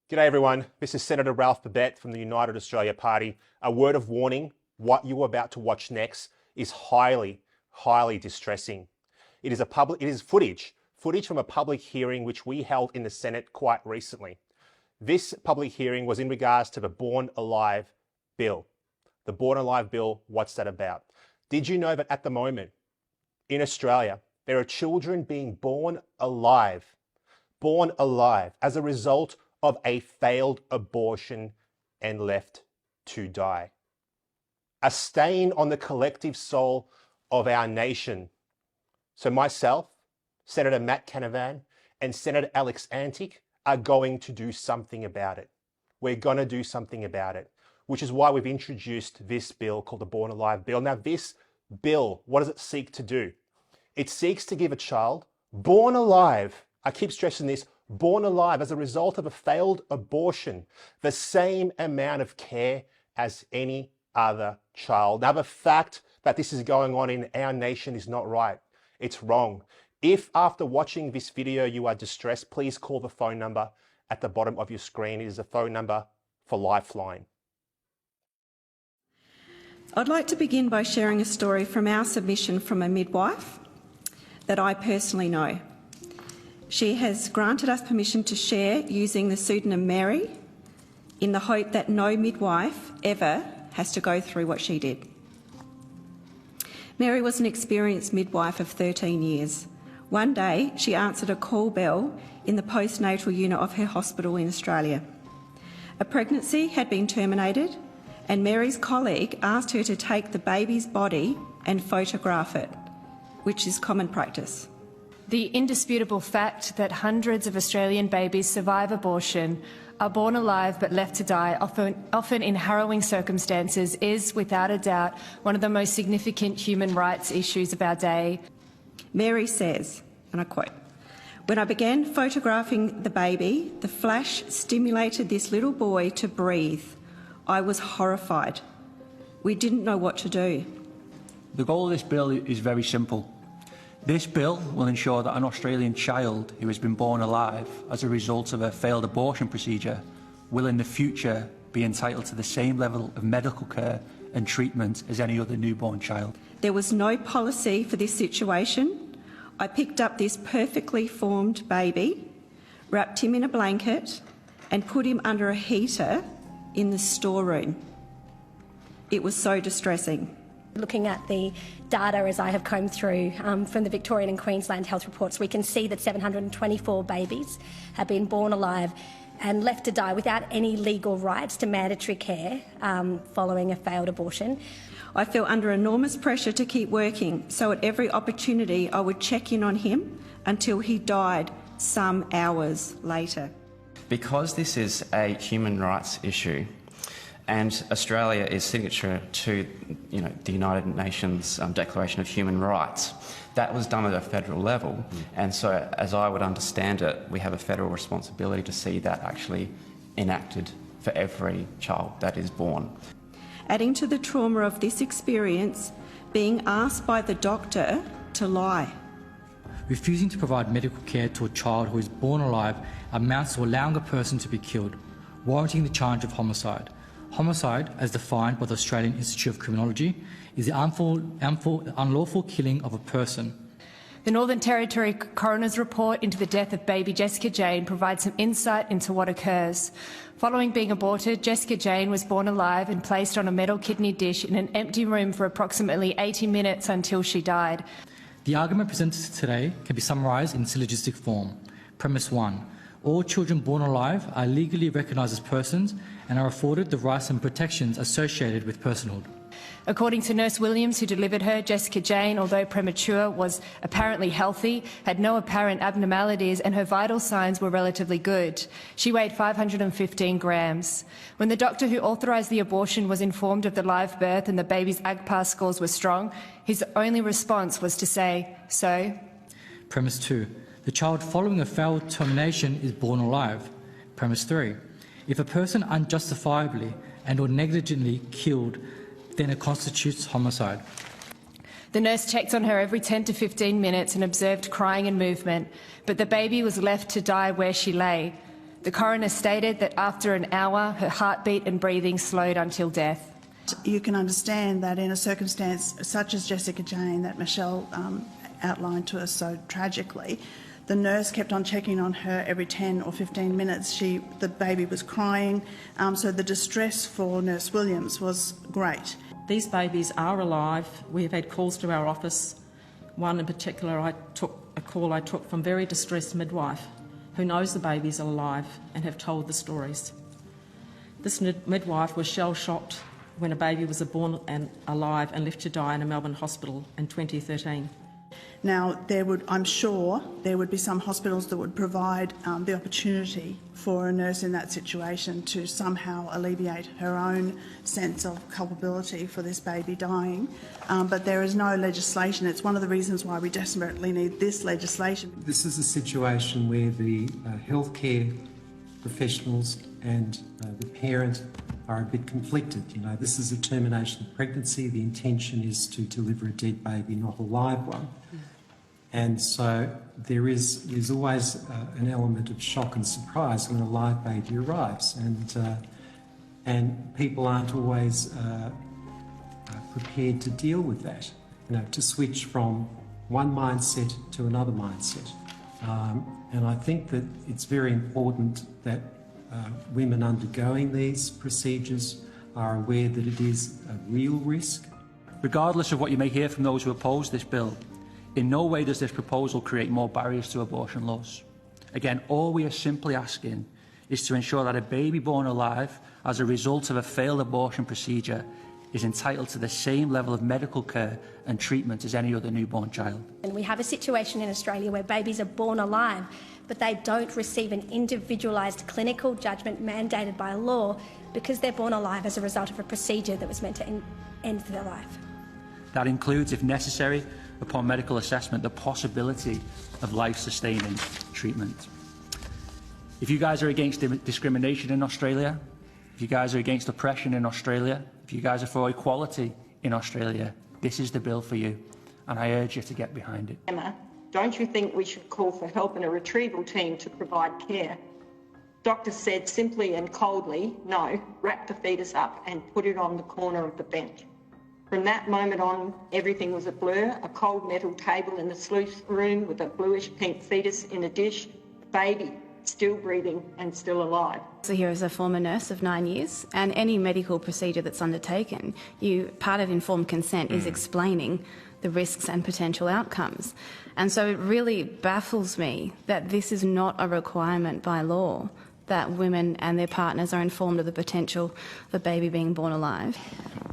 G'day everyone, this is Senator Ralph Babet from the United Australia Party. A word of warning, what you are about to watch next is highly distressing. It is footage from a public hearing which we held in the Senate quite recently. This public hearing was in regards to the Born Alive bill. The Born Alive bill, what's that about? Did you know that at the moment in Australia, there are children being born alive as a result of a failed abortion and left to die? A stain on the collective soul of our nation. So myself, Senator Matt Canavan, and Senator Alex Antic are going to do something about it. We're going to do something about it, which is why we've introduced this bill called the Born Alive bill. Now, this bill, what does it seek to do? It seeks to give a child born alive, I keep stressing this, born alive as a result of a failed abortion, the same amount of care as any other child. Now, the fact that this is going on in our nation is not right. It's wrong. If after watching this video you are distressed, please call the phone number at the bottom of your screen. It is a phone number for Lifeline. I'd like to begin by sharing a story from our submission from a midwife that I personally know. She has granted us permission to share using the pseudonym Mary in the hope that no midwife ever has to go through what she did. Mary was an experienced midwife of 13 years. One day, she answered a call bell in the postnatal unit of her hospital in Australia. A pregnancy had been terminated, and Mary's colleague asked her to take the baby's body and photograph it, which is common practice. The indisputable fact that hundreds of Australian babies survive abortion, are born alive but left to die, often in harrowing circumstances, is without a doubt one of the most significant human rights issues of our day. Mary says, and I quote, "When I began photographing the baby, the flash stimulated this little boy to breathe. I was horrified. We didn't know what to do." The goal of this bill is very simple. This bill will ensure that an Australian child who has been born alive as a result of a failed abortion procedure will in the future be entitled to the same level of medical care and treatment as any other newborn child. There was no policy for this situation. I picked up this perfectly formed baby, wrapped him in a blanket and put him under a heater in the storeroom. It was so distressing. Looking at the data as I have combed through from the Victorian and Queensland health reports, we can see that 724 babies have been born alive and left to die without any legal rights to mandatory care following a failed abortion. I feel under enormous pressure to keep working, so at every opportunity I would check in on him until he died some hours later. Because this is a human rights issue, and Australia is signature to the United Nations Declaration of Human Rights, that was done at a federal level. And so, as I would understand it, we have a federal responsibility to see that actually enacted for every child that is born. Adding to the trauma of this experience, being asked by the doctor to lie. Refusing to provide medical care to a child who is born alive amounts to allowing a person to be killed, warranting the charge of homicide. Homicide, as defined by the Australian Institute of Criminology, is the unlawful killing of a person. The Northern Territory Coroner's report into the death of baby Jessica Jane provides some insight into what occurs. Following being aborted, Jessica Jane was born alive and placed on a metal kidney dish in an empty room for approximately 80 minutes until she died. The argument presented today can be summarised in syllogistic form. Premise 1. All children born alive are legally recognised as persons and are afforded the rights and protections associated with personhood. According to Nurse Williams, who delivered her, Jessica Jane, although premature, was apparently healthy, had no apparent abnormalities, and her vital signs were relatively good. She weighed 515 grams. When the doctor who authorised the abortion was informed of the live birth and the baby's AGPAS scores were strong, his only response was to say, "So?" Premise 2. The child following a failed termination is born alive. Premise 3. If a person unjustifiably and or negligently killed, then it constitutes homicide. The nurse checked on her every 10 to 15 minutes and observed crying and movement, but the baby was left to die where she lay. The coroner stated that after an hour, her heartbeat and breathing slowed until death. You can understand that in a circumstance such as Jessica Jane that Michelle outlined to us so tragically, the nurse kept on checking on her every 10 or 15 minutes. The baby was crying, so the distress for Nurse Williams was great. These babies are alive. We have had calls to our office. One in particular, I took from very distressed midwife who knows the babies are alive and have told the stories. This midwife was shell-shocked when a baby was born and alive and left to die in a Melbourne hospital in 2013. Now, I'm sure there would be some hospitals that would provide the opportunity for a nurse in that situation to somehow alleviate her own sense of culpability for this baby dying, but there is no legislation. It's one of the reasons why we desperately need this legislation. This is a situation where the healthcare professionals and the parent are a bit conflicted. You know, this is a termination of pregnancy. The intention is to deliver a dead baby, not a live one. And so there is always an element of shock and surprise when a live baby arrives, and people aren't always prepared to deal with that. You know, to switch from one mindset to another mindset. And I think that it's very important that women undergoing these procedures are aware that it is a real risk. Regardless of what you may hear from those who oppose this bill, in no way does this proposal create more barriers to abortion laws. Again, all we are simply asking is to ensure that a baby born alive as a result of a failed abortion procedure is entitled to the same level of medical care and treatment as any other newborn child. And we have a situation in Australia where babies are born alive, but they don't receive an individualised clinical judgment mandated by law because they're born alive as a result of a procedure that was meant to end their life. That includes, if necessary, upon medical assessment, the possibility of life-sustaining treatment. If you guys are against discrimination in Australia, if you guys are against oppression in Australia, if you guys are for equality in Australia, this is the bill for you, and I urge you to get behind it. Emma, don't you think we should call for help and a retrieval team to provide care? Doctors said simply and coldly, no, wrap the fetus up and put it on the corner of the bench. From that moment on, everything was a blur, a cold metal table in the sluice room with a bluish-pink fetus in a dish, baby still breathing and still alive. So here is a former nurse of 9 years, and any medical procedure that's undertaken, part of informed consent is explaining the risks and potential outcomes. And so it really baffles me that this is not a requirement by law, that women and their partners are informed of the potential of a baby being born alive.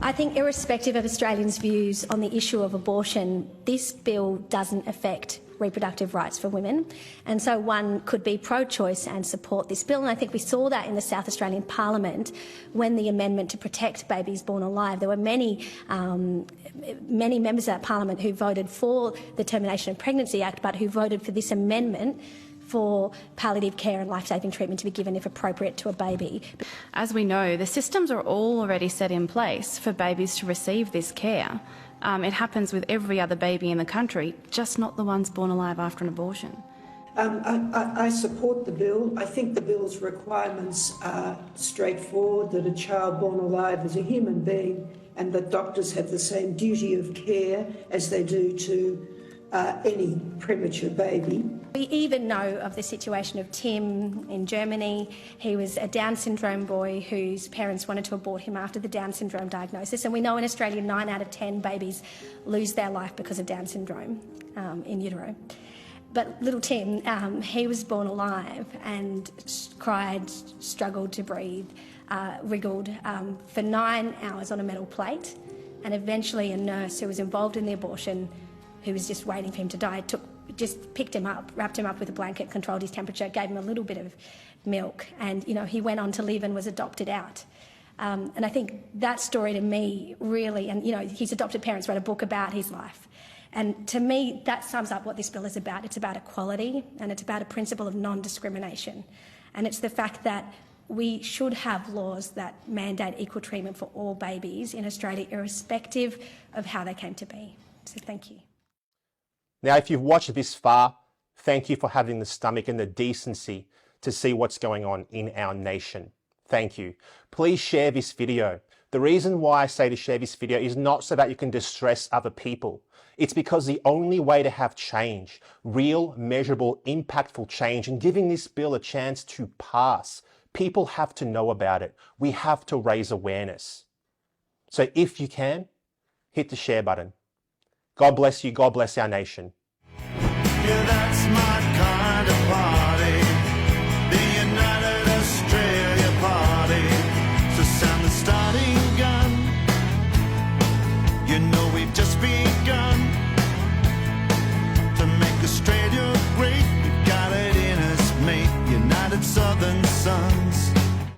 I think irrespective of Australians' views on the issue of abortion, this bill doesn't affect reproductive rights for women, and so one could be pro-choice and support this bill. And I think we saw that in the South Australian Parliament when the amendment to protect babies born alive. There were many members of that Parliament who voted for the Termination of Pregnancy Act, but who voted for this amendment for palliative care and life-saving treatment to be given if appropriate to a baby. As we know, the systems are all already set in place for babies to receive this care. It happens with every other baby in the country, just not the ones born alive after an abortion. I support the bill. I think the bill's requirements are straightforward, that a child born alive is a human being and that doctors have the same duty of care as they do to any premature baby. We even know of the situation of Tim in Germany. He was a Down syndrome boy whose parents wanted to abort him after the Down syndrome diagnosis. And we know in Australia 9 out of 10 babies lose their life because of Down syndrome in utero. But little Tim, he was born alive and cried, struggled to breathe, wriggled for 9 hours on a metal plate. And eventually a nurse who was involved in the abortion, who was just waiting for him to die, just picked him up, wrapped him up with a blanket, controlled his temperature, gave him a little bit of milk, and he went on to live and was adopted out. And I think that story to me really, and his adopted parents wrote a book about his life, and to me that sums up what this bill is about. It's about equality, and it's about a principle of non-discrimination, and it's the fact that we should have laws that mandate equal treatment for all babies in Australia, irrespective of how they came to be. So thank you. Now, if you've watched this far, thank you for having the stomach and the decency to see what's going on in our nation. Thank you. Please share this video. The reason why I say to share this video is not so that you can distress other people. It's because the only way to have change, real, measurable, impactful change, and giving this bill a chance to pass, people have to know about it. We have to raise awareness. So if you can, hit the share button. God bless you. God bless our nation. Yeah, that's my